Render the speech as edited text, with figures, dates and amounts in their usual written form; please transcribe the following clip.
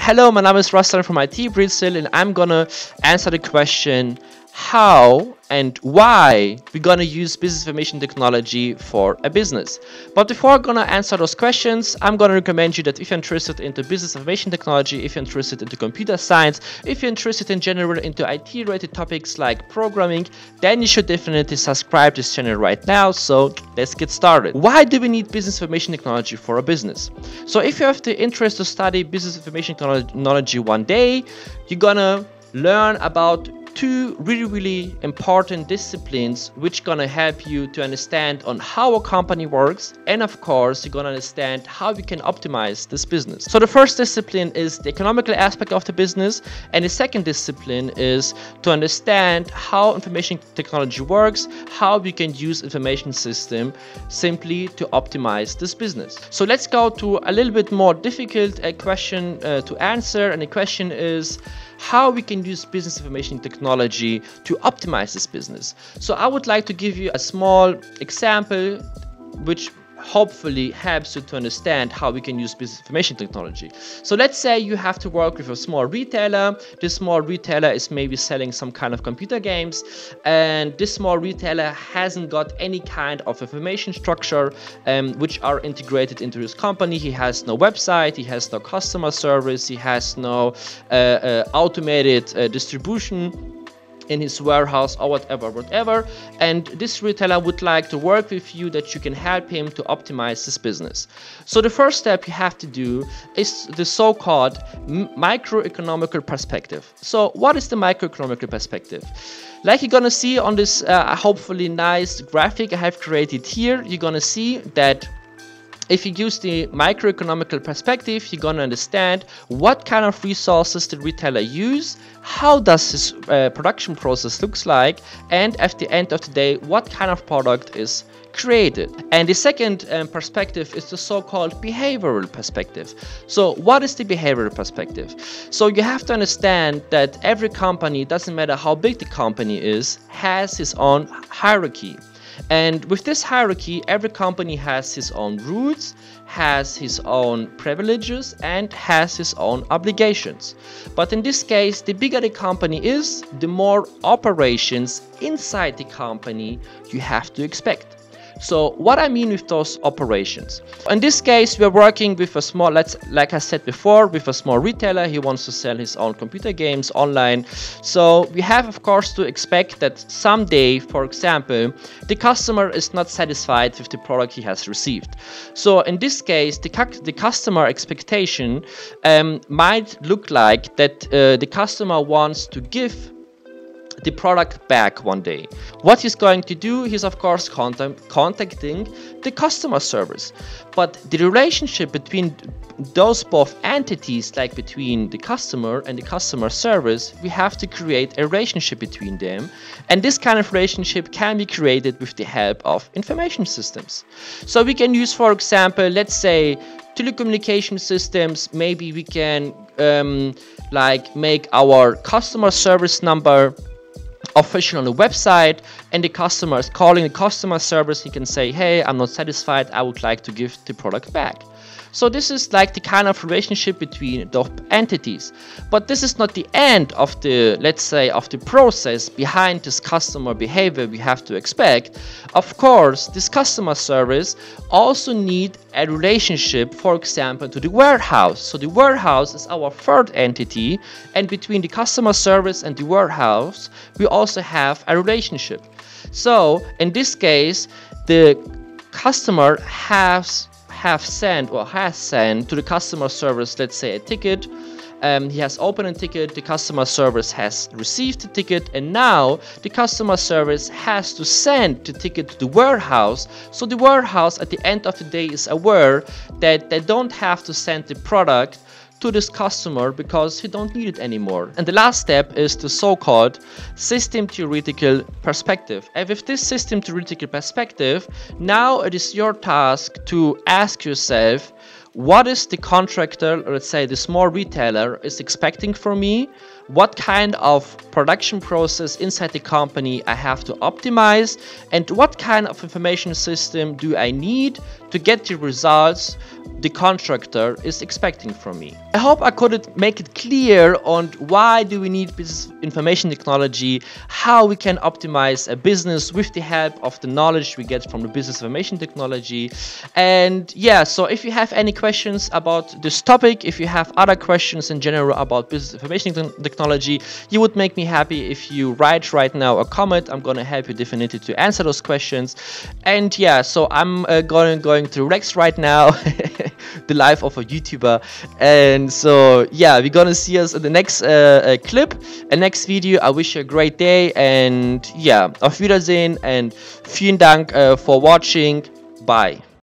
Hello, my name is Russell from IT Brazil, and I'm gonna answer the question how and why we're gonna use business information technology for a business. But before I'm gonna answer those questions, I'm gonna recommend you that if you're interested into business information technology, if you're interested into computer science, if you're interested in general into IT related topics like programming, then you should definitely subscribe to this channel right now. So let's get started. Why do we need business information technology for a business? So if you have the interest to study business information technology one day, you're gonna learn about two really important disciplines which gonna help you to understand on how a company works, and of course you're gonna understand how we can optimize this business. So the first discipline is the economical aspect of the business, and the second discipline is to understand how information technology works, how we can use information system simply to optimize this business. So let's go to a little bit more difficult question to answer, and the question is how we can use business information technology to optimize this business. So I would like to give you a small example which hopefully helps you to understand how we can use business information technology. So let's say you have to work with a small retailer. This small retailer is maybe selling some kind of computer games, and this small retailer hasn't got any kind of information structure which are integrated into his company. He has no website, he has no customer service, he has no automated distribution in his warehouse or whatever, and this retailer would like to work with you that you can help him to optimize this business. So the first step you have to do is the so-called microeconomical perspective. So what is the microeconomical perspective? Like you're gonna see on this hopefully nice graphic I have created here, you're gonna see that if you use the microeconomical perspective, you're going to understand what kind of resources the retailer use, how does his production process looks like, and at the end of the day, what kind of product is created. And the second perspective is the so-called behavioral perspective. So what is the behavioral perspective? So you have to understand that every company, doesn't matter how big the company is, has its own hierarchy. And with this hierarchy, every company has his own rules, has his own privileges, and has his own obligations. But in this case, the bigger the company is, the more operations inside the company you have to expect. So what I mean with those operations? In this case, we're working with a small, like I said before, with a small retailer. He wants to sell his own computer games online. So we have, of course, to expect that someday, for example, the customer is not satisfied with the product he has received. So in this case, the customer expectation might look like that the customer wants to give the product back one day. What he's going to do, he's of course contacting the customer service. But the relationship between those both entities, like between the customer and the customer service, we have to create a relationship between them. And this kind of relationship can be created with the help of information systems. So we can use, for example, let's say telecommunication systems. Maybe we can like make our customer service number official on the website, and the customer is calling the customer service. He can say, hey, I'm not satisfied, I would like to give the product back. So this is like the kind of relationship between the entities. But this is not the end of the, let's say, of the process behind this customer behavior we have to expect. Of course, this customer service also need a relationship, for example, to the warehouse. So the warehouse is our third entity, and between the customer service and the warehouse, we also have a relationship. So in this case, the customer has sent to the customer service, let's say, a ticket. He has opened a ticket, the customer service has received the ticket, and now the customer service has to send the ticket to the warehouse. So the warehouse at the end of the day is aware that they don't have to send the product to this customer because he don't need it anymore. And the last step is the so-called system theoretical perspective. And with this system theoretical perspective, now it is your task to ask yourself, what is the contractor, or let's say the small retailer, is expecting from me? What kind of production process inside the company I have to optimize, and what kind of information system do I need to get the results the contractor is expecting from me. I hope I could make it clear on why do we need business information technology, how we can optimize a business with the help of the knowledge we get from the business information technology. And yeah, so if you have any questions about this topic, if you have other questions in general about business information technology, you would make me happy if you write right now a comment. I'm gonna help you definitely to answer those questions. And yeah, so I'm going through Rex right now. The life of a YouTuber. And so yeah, we're gonna see us in the next clip and next video. I wish you a great day, and yeah, auf Wiedersehen and vielen Dank for watching. Bye.